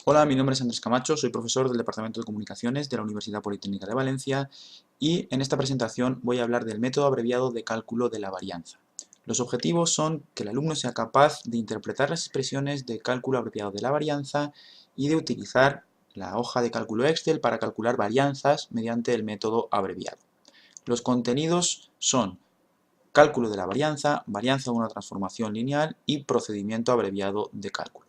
Hola, mi nombre es Andrés Camacho, soy profesor del Departamento de Comunicaciones de la Universidad Politécnica de Valencia y en esta presentación voy a hablar del método abreviado de cálculo de la varianza. Los objetivos son que el alumno sea capaz de interpretar las expresiones de cálculo abreviado de la varianza y de utilizar la hoja de cálculo Excel para calcular varianzas mediante el método abreviado. Los contenidos son cálculo de la varianza, varianza de una transformación lineal y procedimiento abreviado de cálculo.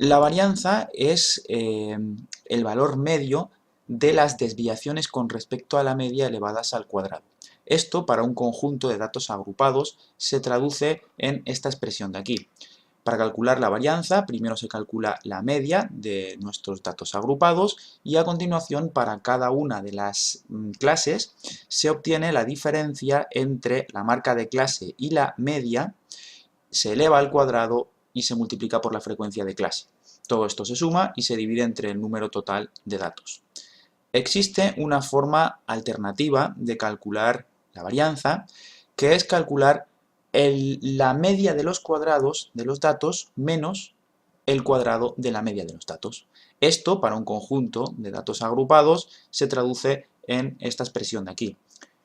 La varianza es el valor medio de las desviaciones con respecto a la media elevadas al cuadrado. Esto, para un conjunto de datos agrupados, se traduce en esta expresión de aquí. Para calcular la varianza, primero se calcula la media de nuestros datos agrupados y a continuación, para cada una de las clases, se obtiene la diferencia entre la marca de clase y la media, se eleva al cuadrado y se multiplica por la frecuencia de clase. Todo esto se suma y se divide entre el número total de datos. Existe una forma alternativa de calcular la varianza, que es calcular la media de los cuadrados de los datos menos el cuadrado de la media de los datos. Esto, para un conjunto de datos agrupados, se traduce en esta expresión de aquí.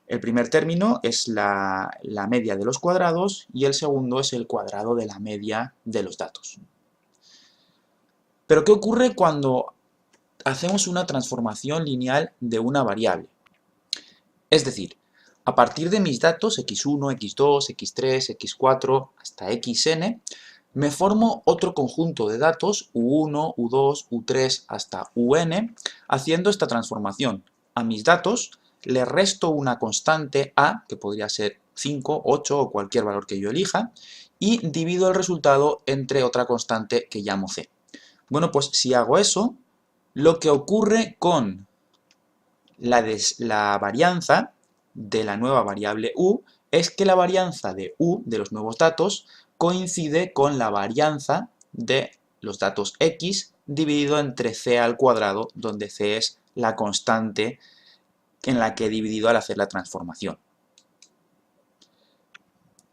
El primer término es la media de los cuadrados y el segundo es el cuadrado de la media de los datos. Pero ¿qué ocurre cuando hacemos una transformación lineal de una variable? Es decir, a partir de mis datos x1, x2, x3, x4 hasta xn, me formo otro conjunto de datos u1, u2, u3 hasta un, haciendo esta transformación. A mis datos le resto una constante a, que podría ser 5, 8 o cualquier valor que yo elija, y divido el resultado entre otra constante que llamo c. Bueno, pues si hago eso, lo que ocurre con la varianza de la nueva variable u es que la varianza de u, de los nuevos datos, coincide con la varianza de los datos x dividido entre c al cuadrado, donde c es la constante en la que he dividido al hacer la transformación.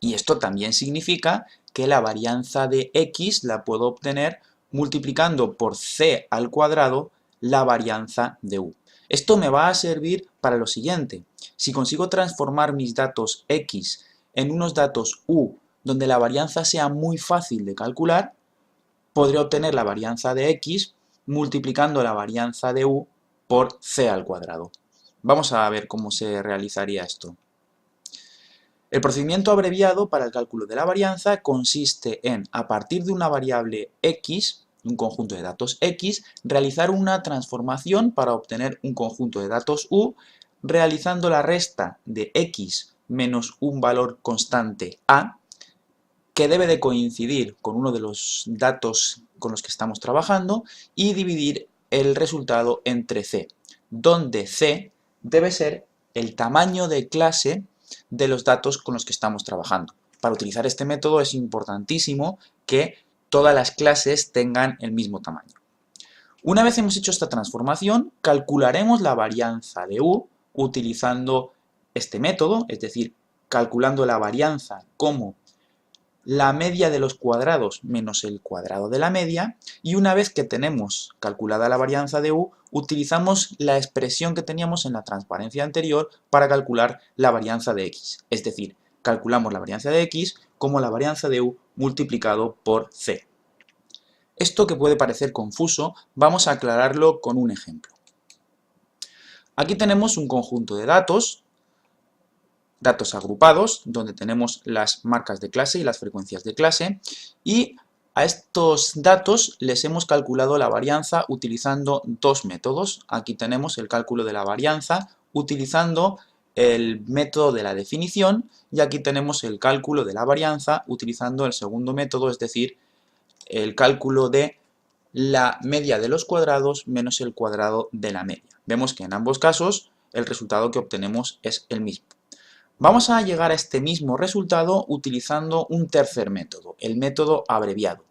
Y esto también significa que la varianza de x la puedo obtener multiplicando por c al cuadrado la varianza de u. Esto me va a servir para lo siguiente. Si consigo transformar mis datos x en unos datos u donde la varianza sea muy fácil de calcular, podré obtener la varianza de x multiplicando la varianza de u por c al cuadrado. Vamos a ver cómo se realizaría esto. El procedimiento abreviado para el cálculo de la varianza consiste en, a partir de una variable x, un conjunto de datos x, realizar una transformación para obtener un conjunto de datos u, realizando la resta de x menos un valor constante a, que debe de coincidir con uno de los datos con los que estamos trabajando, y dividir el resultado entre c, donde c debe ser el tamaño de clase de los datos con los que estamos trabajando. Para utilizar este método es importantísimo que todas las clases tengan el mismo tamaño. Una vez hemos hecho esta transformación, calcularemos la varianza de u utilizando este método, es decir, calculando la varianza como la media de los cuadrados menos el cuadrado de la media, y una vez que tenemos calculada la varianza de u, utilizamos la expresión que teníamos en la transparencia anterior para calcular la varianza de x. Es decir, calculamos la varianza de x como la varianza de u multiplicado por c. Esto, que puede parecer confuso, vamos a aclararlo con un ejemplo. Aquí tenemos un conjunto de datos agrupados, donde tenemos las marcas de clase y las frecuencias de clase, y a estos datos les hemos calculado la varianza utilizando dos métodos. Aquí tenemos el cálculo de la varianza utilizando el método de la definición, y aquí tenemos el cálculo de la varianza utilizando el segundo método, es decir, el cálculo de la media de los cuadrados menos el cuadrado de la media. Vemos que en ambos casos el resultado que obtenemos es el mismo. Vamos a llegar a este mismo resultado utilizando un tercer método, el método abreviado.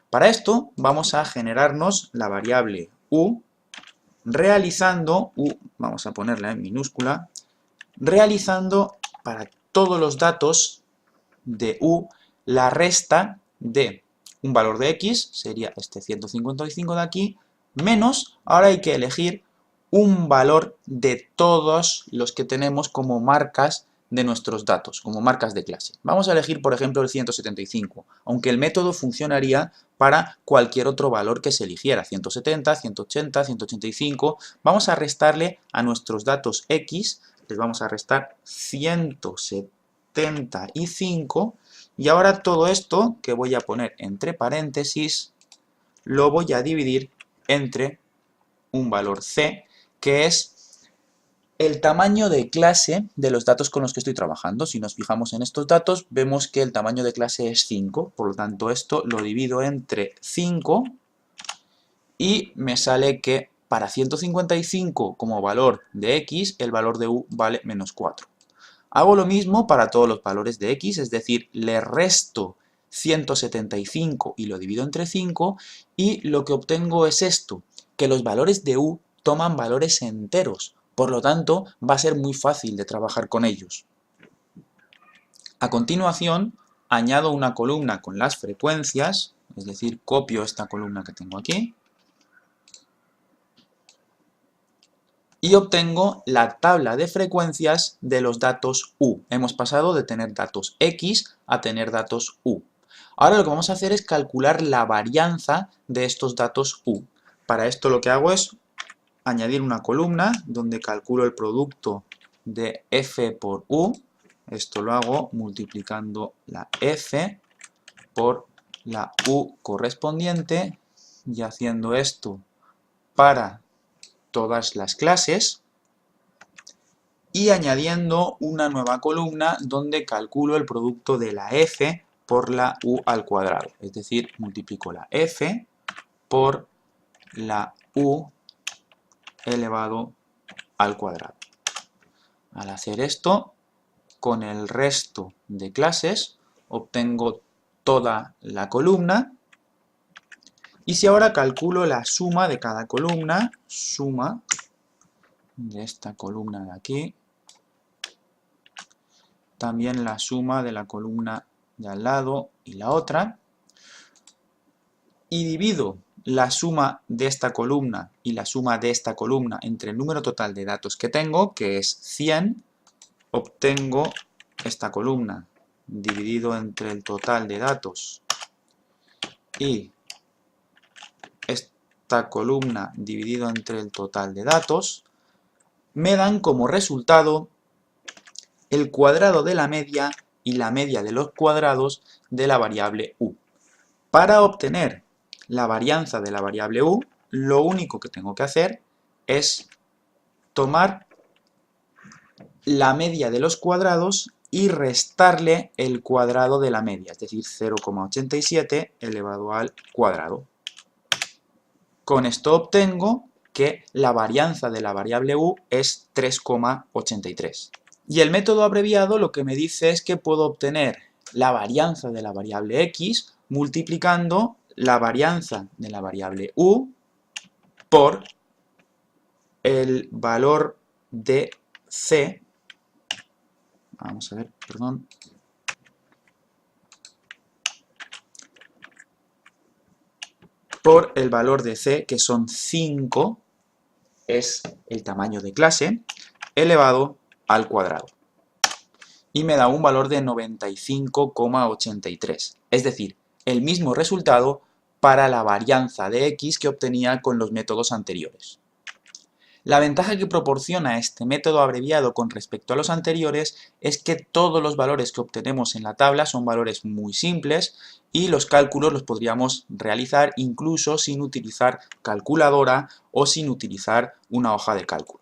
Para esto vamos a generarnos la variable u, realizando, vamos a ponerla en minúscula, realizando para todos los datos de u la resta de un valor de x, sería este 155 de aquí, menos, ahora hay que elegir un valor de todos los que tenemos como marcas de nuestros datos, como marcas de clase. Vamos a elegir, por ejemplo, el 175, aunque el método funcionaría para cualquier otro valor que se eligiera, 170, 180, 185. Vamos a restarle a nuestros datos x, les vamos a restar 175, y ahora todo esto, que voy a poner entre paréntesis, lo voy a dividir entre un valor c, que es el tamaño de clase de los datos con los que estoy trabajando. Si nos fijamos en estos datos, vemos que el tamaño de clase es 5, por lo tanto esto lo divido entre 5 y me sale que para 155 como valor de x, el valor de u vale menos 4. Hago lo mismo para todos los valores de x, es decir, le resto 175 y lo divido entre 5, y lo que obtengo es esto, que los valores de u toman valores enteros, por lo tanto va a ser muy fácil de trabajar con ellos. A continuación, añado una columna con las frecuencias, es decir, copio esta columna que tengo aquí, y obtengo la tabla de frecuencias de los datos u. Hemos pasado de tener datos x a tener datos u. Ahora lo que vamos a hacer es calcular la varianza de estos datos u. Para esto lo que hago es añadir una columna donde calculo el producto de f por u. Esto lo hago multiplicando la f por la u correspondiente y haciendo esto para todas las clases, y añadiendo una nueva columna donde calculo el producto de la f por la u al cuadrado, es decir, multiplico la f por la u elevado al cuadrado. Al hacer esto, con el resto de clases obtengo toda la columna. Y si ahora calculo la suma de cada columna, suma de esta columna de aquí, también la suma de la columna de al lado y la otra, y divido la suma de esta columna y la suma de esta columna entre el número total de datos que tengo, que es 100, obtengo esta columna dividido entre el total de datos y esta columna dividido entre el total de datos, me dan como resultado el cuadrado de la media y la media de los cuadrados de la variable u. Para obtener la varianza de la variable u, lo único que tengo que hacer es tomar la media de los cuadrados y restarle el cuadrado de la media, es decir, 0,87 elevado al cuadrado. Con esto obtengo que la varianza de la variable u es 3,83. Y el método abreviado lo que me dice es que puedo obtener la varianza de la variable x multiplicando la varianza de la variable u por el valor de c. Vamos a ver, perdón. Por el valor de c, que son 5, es el tamaño de clase, elevado al cuadrado. Y me da un valor de 95,83. Es decir, el mismo resultado para la varianza de x que obtenía con los métodos anteriores. La ventaja que proporciona este método abreviado con respecto a los anteriores es que todos los valores que obtenemos en la tabla son valores muy simples y los cálculos los podríamos realizar incluso sin utilizar calculadora o sin utilizar una hoja de cálculo.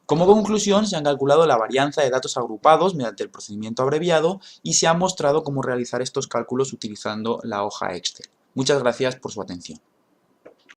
Como conclusión, se han calculado la varianza de datos agrupados mediante el procedimiento abreviado y se ha mostrado cómo realizar estos cálculos utilizando la hoja Excel. Muchas gracias por su atención.